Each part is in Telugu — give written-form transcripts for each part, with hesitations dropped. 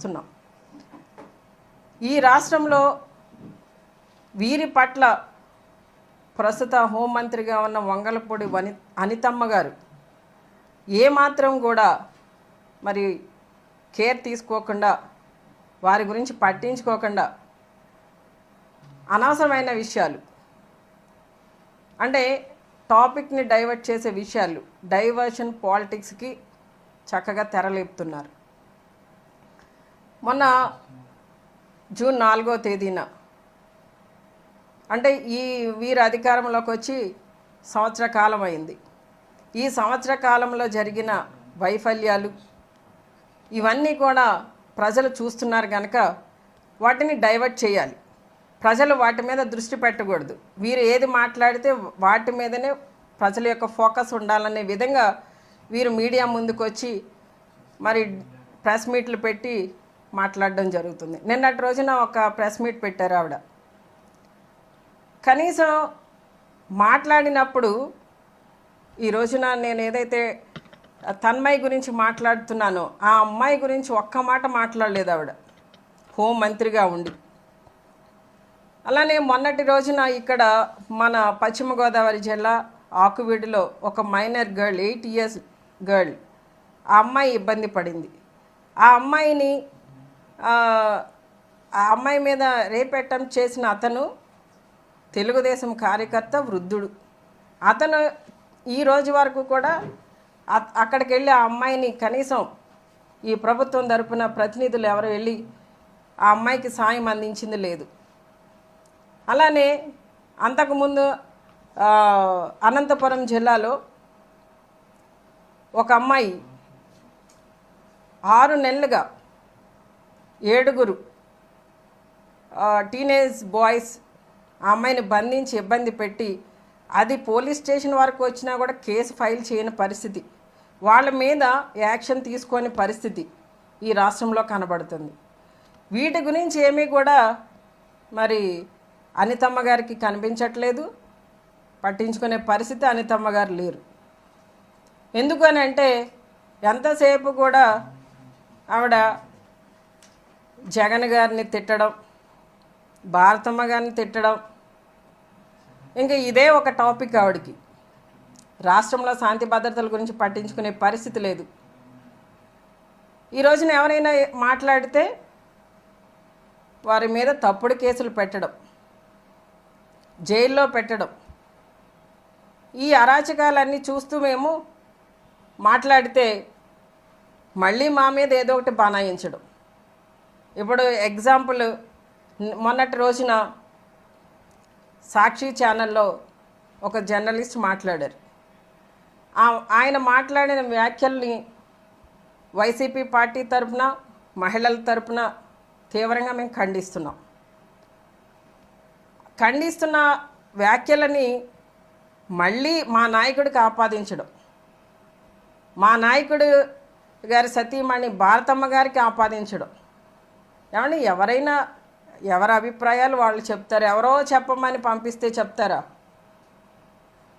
చూస్తున్నాం. ఈ రాష్ట్రంలో వీరి పట్ల ప్రస్తుత హోంమంత్రిగా ఉన్న వంగలపూడి అనితమ్మ గారు ఏమాత్రం కూడా మరి కేర్ తీసుకోకుండా, వారి గురించి పట్టించుకోకుండా అనవసరమైన విషయాలు, అంటే టాపిక్ని డైవర్ట్ చేసే విషయాలు, డైవర్షన్ పాలిటిక్స్కి చక్కగా తెరలేపుతున్నారు. మొన్న జూన్ 4వ తేదీన అంటే వీరు అధికారంలోకి వచ్చి సంవత్సర కాలం అయింది. ఈ సంవత్సర కాలంలో జరిగిన వైఫల్యాలు ఇవన్నీ కూడా ప్రజలు చూస్తున్నారు కనుక వాటిని డైవర్ట్ చేయాలి. ప్రజలు వాటి మీద దృష్టి పెట్టకూడదు. వీరు ఏది మాట్లాడితే వాటి మీదనే ప్రజల యొక్క ఫోకస్ ఉండాలనే విధంగా వీరు మీడియా ముందుకు వచ్చి మరి ప్రెస్ మీట్లు పెట్టి మాట్లాడడం జరుగుతుంది. నిన్నటి రోజున ఒక ప్రెస్ మీట్ పెట్టారు ఆవిడ. కనీసం మాట్లాడినప్పుడు ఈ రోజున నేను ఏదైతే తన్మయ్ గురించి మాట్లాడుతున్నానో ఆ అమ్మాయి గురించి ఒక్క మాట మాట్లాడలేదు ఆవిడ, హోంమంత్రిగా ఉండి. అలానే మొన్నటి రోజున ఇక్కడ మన పశ్చిమ గోదావరి జిల్లా ఆకువీడులో ఒక మైనర్ గర్ల్, 8 years గర్ల్, ఆ అమ్మాయి ఇబ్బంది పడింది. ఆ అమ్మాయి మీద రేప్ అటెంప్ట్ చేసిన అతను తెలుగుదేశం కార్యకర్త, వృద్ధుడు. అతను ఈ రోజు వరకు కూడా అక్కడికి వెళ్ళి ఆ అమ్మాయిని కనీసం ఈ ప్రభుత్వం తరపున ప్రతినిధులు ఎవరు వెళ్ళి ఆ అమ్మాయికి సాయం అందించింది లేదు. అలానే అంతకుముందు అనంతపురం జిల్లాలో ఒక అమ్మాయి 6 నెలలుగా 7 టీనేజ్ బాయ్స్ ఆ అమ్మాయిని బంధించి ఇబ్బంది పెట్టి, అది పోలీస్ స్టేషన్ వరకు వచ్చినా కూడా కేసు ఫైల్ చేయని పరిస్థితి, వాళ్ళ మీద యాక్షన్ తీసుకొని పరిస్థితి ఈ రాష్ట్రంలో కనబడుతుంది. వీటి గురించి ఏమీ కూడా మరి అనితమ్మ గారికి కనిపించట్లేదు, పట్టించుకునే పరిస్థితి అనితమ్మ గారు లేరు. ఎందుకని అంటే ఎంతసేపు కూడా ఆవిడ జగన్ గారిని తిట్టడం, భారతమ్మ గారిని తిట్టడం, ఇంకా ఇదే ఒక టాపిక్ ఆవిడకి. రాష్ట్రంలో శాంతి భద్రతల గురించి పట్టించుకునే పరిస్థితి లేదు. ఈ రోజున ఎవరైనా మాట్లాడితే వారి మీద తప్పుడు కేసులు పెట్టడం, జైల్లో పెట్టడం, ఈ అరాచకాలన్నీ చూస్తూ మేము మాట్లాడితే మళ్ళీ మా మీద ఏదో ఒకటి బనాయించడం. ఇప్పుడు ఎగ్జాంపుల్, మొన్నటి రోజున సాక్షి ఛానల్లో ఒక జర్నలిస్ట్ మాట్లాడారు. ఆయన మాట్లాడిన వ్యాఖ్యల్ని వైసీపీ పార్టీ తరఫున, మహిళల తరఫున తీవ్రంగా మేము ఖండిస్తున్న వ్యాఖ్యలని మళ్ళీ మా నాయకుడికి ఆపాదించడం, మా నాయకుడు గారి సతీమణి భారతమ్మ గారికి ఆపాదించడం. ఏమంటే ఎవరైనా ఎవరి అభిప్రాయాలు వాళ్ళు చెప్తారు, ఎవరో చెప్పమని పంపిస్తే చెప్తారా?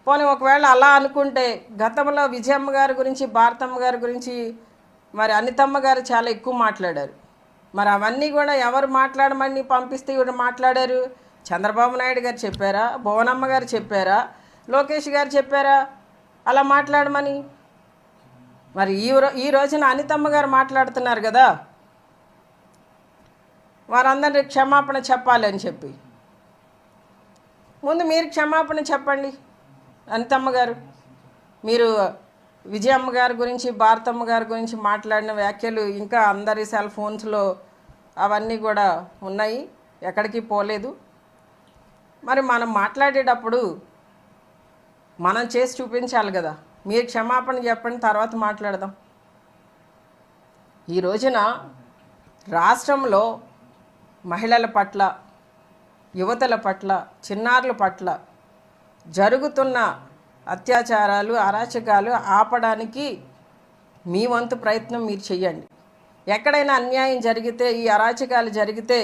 పోనీ ఒకవేళ అలా అనుకుంటే గతంలో విజయమ్మ గారి గురించి, భారతమ్మ గారి గురించి మరి అనితమ్మ గారు చాలా ఎక్కువ మాట్లాడారు. మరి అవన్నీ కూడా ఎవరు మాట్లాడమని పంపిస్తే ఇవి మాట్లాడారు? చంద్రబాబు నాయుడు గారు చెప్పారా? భువనమ్మ గారు చెప్పారా? లోకేష్ గారు చెప్పారా అలా మాట్లాడమని? మరి ఈ రోజున అనితమ్మ గారు మాట్లాడుతున్నారు కదా, వారందరి క్షమాపణ చెప్పాలని చెప్పి. ముందు మీరు క్షమాపణ చెప్పండి అనితమ్మ గారు. మీరు విజయమ్మ గారి గురించి, భారతమ్మ గారి గురించి మాట్లాడిన వ్యాఖ్యలు ఇంకా అందరి సెల్ ఫోన్స్లో అవన్నీ కూడా ఉన్నాయి, ఎక్కడికి పోలేదు. మరి మనం మాట్లాడేటప్పుడు మనం చేసి చూపించాలి కదా. మీరు క్షమాపణ చెప్పండి, తర్వాత మాట్లాడదాం. ఈ రోజున రాష్ట్రంలో మహిళల పట్ల, యువతల పట్ల, చిన్నారుల పట్ల జరుగుతున్న అత్యాచారాలు, అరాచకాలు ఆపడానికి మీ వంతు ప్రయత్నం మీరు చెయ్యండి. ఎక్కడైనా అన్యాయం జరిగితే, ఈ అరాచకాలు జరిగితే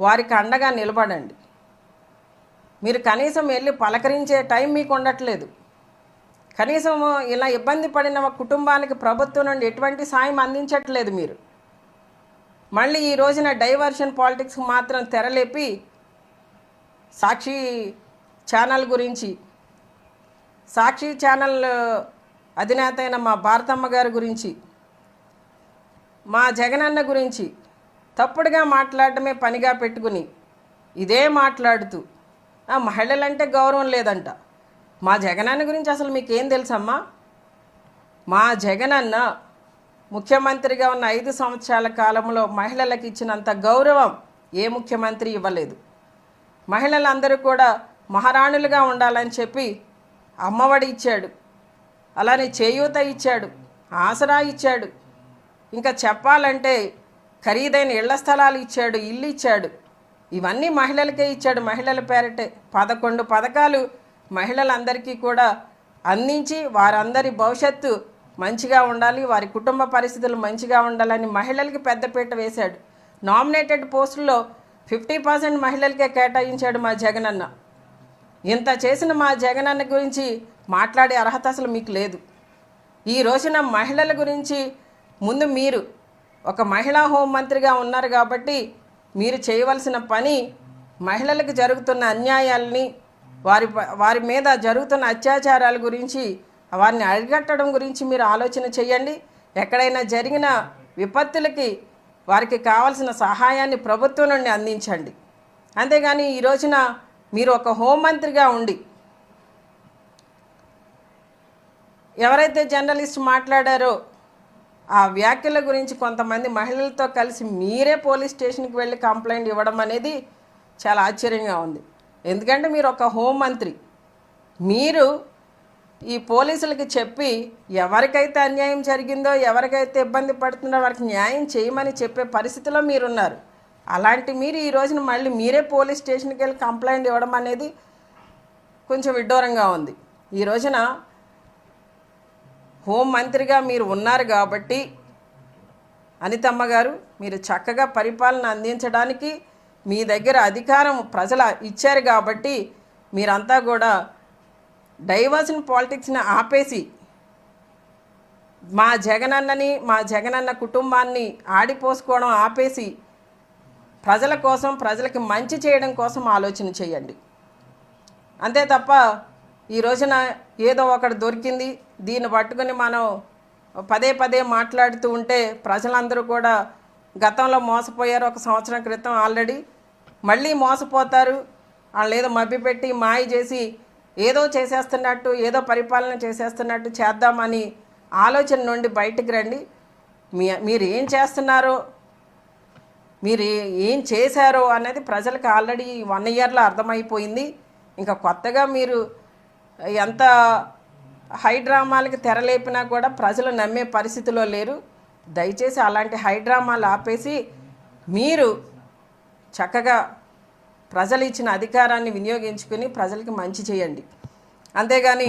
వారికి అండగా నిలబడండి. మీరు కనీసం వెళ్ళి పలకరించే టైం మీకు ఉండట్లేదు. కనీసం ఇలా ఇబ్బంది పడిన కుటుంబానికి ప్రభుత్వం నుండి ఎటువంటి సాయం అందించట్లేదు. మీరు మళ్ళీ ఈ రోజున డైవర్షన్ పాలిటిక్స్ మాత్రం తెరలేపి సాక్షి ఛానల్ గురించి, సాక్షి ఛానల్ అధినేత అయిన మా భారతమ్మ గారి గురించి, మా జగనన్న గురించి తప్పుడుగా మాట్లాడటమే పనిగా పెట్టుకుని ఇదే మాట్లాడుతూ మహిళలంటే గౌరవం లేదంట. మా జగనన్న గురించి అసలు మీకేం తెలుసమ్మా? మా జగనన్న ముఖ్యమంత్రిగా ఉన్న 5 సంవత్సరాల కాలంలో మహిళలకు ఇచ్చినంత గౌరవం ఏ ముఖ్యమంత్రి ఇవ్వలేదు. మహిళలందరూ కూడా మహారాణులుగా ఉండాలని చెప్పి అమ్మఒడి ఇచ్చాడు, అలానే చేయూత ఇచ్చాడు, ఆసరా ఇచ్చాడు, ఇంకా చెప్పాలంటే ఖరీదైన ఇళ్ల స్థలాలు ఇచ్చాడు, ఇల్లు ఇచ్చాడు. ఇవన్నీ మహిళలకే ఇచ్చాడు. మహిళల పేరటే 11 పథకాలు మహిళలందరికీ కూడా అందించి వారందరి భవిష్యత్తు మంచిగా ఉండాలి, వారి కుటుంబ పరిస్థితులు మంచిగా ఉండాలని మహిళలకి పెద్దపీట వేశాడు. నామినేటెడ్ పోస్టుల్లో 50% మహిళలకే కేటాయించాడు మా జగనన్న. ఇంత చేసిన మా జగనన్న గురించి మాట్లాడే అర్హత అసలు మీకు లేదు. ఈ రోజున మహిళల గురించి ముందు మీరు ఒక మహిళా హోంమంత్రిగా ఉన్నారు కాబట్టి మీరు చేయవలసిన పని మహిళలకు జరుగుతున్న అన్యాయాలని, వారి మీద జరుగుతున్న అత్యాచారాల గురించి, వారిని అరికట్టడం గురించి మీరు ఆలోచన చేయండి. ఎక్కడైనా జరిగిన విపత్తులకి వారికి కావాల్సిన సహాయాన్ని ప్రభుత్వం నుండి అందించండి. అంతేగాని ఈ రోజున మీరు ఒక హోంమంత్రిగా ఉండి ఎవరైతే జర్నలిస్ట్ మాట్లాడారో ఆ వ్యాఖ్యల గురించి కొంతమంది మహిళలతో కలిసి మీరే పోలీస్ స్టేషన్కి వెళ్ళి కంప్లైంట్ ఇవ్వడం అనేది చాలా ఆశ్చర్యంగా ఉంది. ఎందుకంటే మీరు ఒక హోంమంత్రి, మీరు ఈ పోలీసులకి చెప్పి ఎవరికైతే అన్యాయం జరిగిందో, ఎవరికైతే ఇబ్బంది పడుతుందో వారికి న్యాయం చేయమని చెప్పే పరిస్థితిలో మీరున్నారు. అలాంటి మీరు ఈ రోజున మళ్ళీ మీరే పోలీస్ స్టేషన్కి వెళ్ళి కంప్లైంట్ ఇవ్వడం అనేది కొంచెం విడ్డూరంగా ఉంది. ఈ రోజున హోంమంత్రిగా మీరు ఉన్నారు కాబట్టి అనితమ్మ గారు, మీరు చక్కగా పరిపాలన అందించడానికి మీ దగ్గర అధికారం ప్రజలు ఇచ్చారు కాబట్టి మీరంతా కూడా డైవర్షన్ పాలిటిక్స్ని ఆపేసి మా జగనన్నని, మా జగనన్న కుటుంబాన్ని ఆడిపోసుకోవడం ఆపేసి ప్రజల కోసం, ప్రజలకి మంచి చేయడం కోసం ఆలోచన చేయండి. అంతే తప్ప ఈ రోజున ఏదో ఒకటి దొరికింది దీన్ని పట్టుకుని మనం పదే పదే మాట్లాడుతూ ఉంటే ప్రజలందరూ కూడా గతంలో మోసపోయారు. 1 సంవత్సరం క్రితం ఆల్రెడీ మళ్ళీ మోసపోతారు. వాళ్ళు ఏదో మభ్యపెట్టి మాయ చేసి ఏదో చేసేస్తున్నట్టు, ఏదో పరిపాలన చేసేస్తున్నట్టు చేద్దామని ఆలోచన నుండి బయటకు రండి. మీరు ఏం చేస్తున్నారో, మీరు ఏం చేశారో అనేది ప్రజలకు ఆల్రెడీ 1 ఇయర్లో అర్థమైపోయింది. ఇంకా కొత్తగా మీరు ఎంత హైడ్రామాలకి తెరలేపినా కూడా ప్రజలు నమ్మే పరిస్థితిలో లేరు. దయచేసి అలాంటి హైడ్రామాలు ఆపేసి మీరు చక్కగా ప్రజలు ఇచ్చిన అధికారాన్ని వినియోగించుకుని ప్రజలకి మంచి చేయండి. అంతేగాని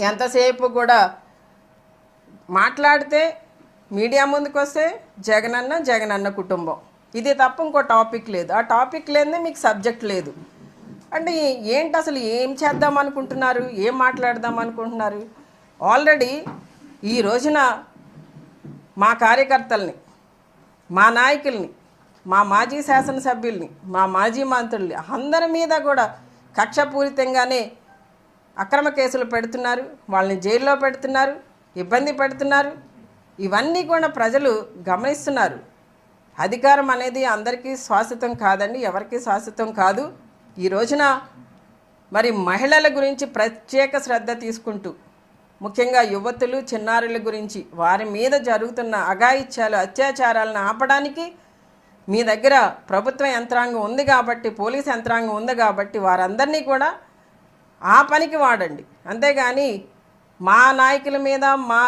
ఎంతసేపు కూడా మాట్లాడితే మీడియా ముందుకు వస్తే జగనన్న కుటుంబం, ఇది తప్ప ఇంకో టాపిక్ లేదు. ఆ టాపిక్ లేదే మీకు సబ్జెక్ట్ లేదు. అంటే ఏంటి అసలు ఏం చేద్దాం అనుకుంటున్నారు, ఏం మాట్లాడదాం అనుకుంటున్నారు? ఆల్రెడీ ఈ రోజున మా కార్యకర్తల్ని, మా నాయకుల్ని, మా మాజీ శాసనసభ్యుల్ని, మా మాజీ మంత్రుల్ని అందరి మీద కూడా కక్షపూరితంగానే అక్రమ కేసులు పెడుతున్నారు, వాళ్ళని జైల్లో పెడుతున్నారు, ఇబ్బంది పెడుతున్నారు. ఇవన్నీ కూడా ప్రజలు గమనిస్తున్నారు. అధికారం అనేది అందరికీ శాశ్వతం కాదండి, ఎవరికీ శాశ్వతం కాదు. ఈ రోజున మరి మహిళల గురించి ప్రత్యేక శ్రద్ధ తీసుకుంటూ, ముఖ్యంగా యువతులు, చిన్నారుల గురించి, వారి మీద జరుగుతున్న అఘాయిత్యాలు, అత్యాచారాలను ఆపడానికి మీ దగ్గర ప్రభుత్వ యంత్రాంగం ఉంది కాబట్టి, పోలీస్ యంత్రాంగం ఉంది కాబట్టి వారందరినీ కూడా ఆ పనికి వాడండి. అంతేగాని మా నాయకుల మీద, మా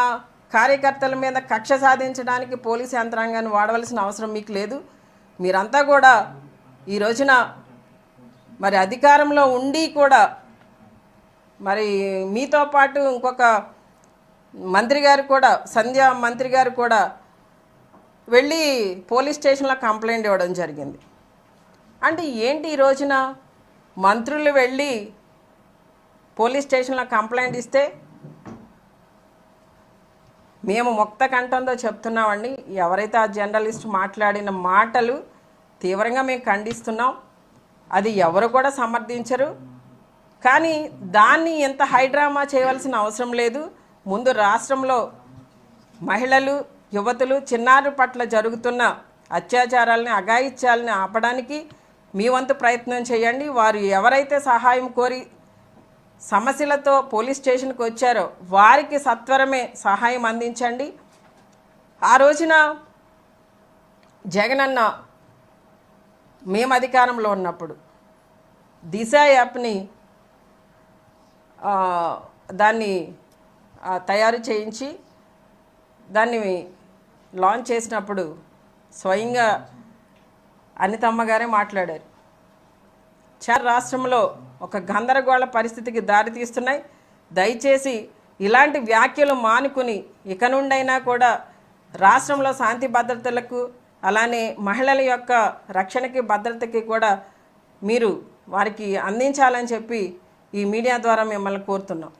కార్యకర్తల మీద కక్ష సాధించడానికి పోలీస్ యంత్రాంగాన్ని వాడవలసిన అవసరం మీకు లేదు. మీరంతా కూడా ఈ రోజున మరి అధికారంలో ఉండి కూడా మరి మీతో పాటు ఇంకొక మంత్రి గారు కూడా, సంధ్య మంత్రి గారు కూడా వెళ్ళి పోలీస్ స్టేషన్లో కంప్లైంట్ ఇవ్వడం జరిగింది. అంటే ఏంటి ఈ రోజున మంత్రులు వెళ్ళి పోలీస్ స్టేషన్లో కంప్లైంట్ ఇస్తే మేము ముక్త కంఠంతో చెప్తున్నామండి. ఎవరైతే ఆ జర్నలిస్ట్ మాట్లాడిన మాటలు తీవ్రంగా మేము ఖండిస్తున్నాం. అది ఎవరు కూడా సమర్థించరు. కానీ దాన్ని ఎంత హైడ్రామా చేయవలసిన అవసరం లేదు. ముందు రాష్ట్రంలో మహిళలు, యువతులు, చిన్నారుల పట్ల జరుగుతున్న అత్యాచారాలని, అఘాయిత్యాలని ఆపడానికి మీ వంతు ప్రయత్నం చేయండి. వారు ఎవరైతే సహాయం కోరి సమస్యలతో పోలీస్ స్టేషన్కి వచ్చారో వారికి సత్వరమే సహాయం అందించండి. ఆ రోజున జగనన్న మేము అధికారంలో ఉన్నప్పుడు దిశ యాప్ని దాన్ని తయారు చేయించి దాన్ని లాంచ్ చేసినప్పుడు స్వయంగా అనితమ్మ గారే మాట్లాడారు. చాలా రాష్ట్రంలో ఒక గందరగోళ పరిస్థితికి దారితీస్తున్నాయి. దయచేసి ఇలాంటి వ్యాఖ్యలు మానుకుని ఇక నుండైనా కూడా రాష్ట్రంలో శాంతి భద్రతలకు, అలానే మహిళల యొక్క రక్షణకి, భద్రతకి కూడా మీరు వారికి అందించాలని చెప్పి ఈ మీడియా ద్వారా మిమ్మల్ని కోరుతున్నాం.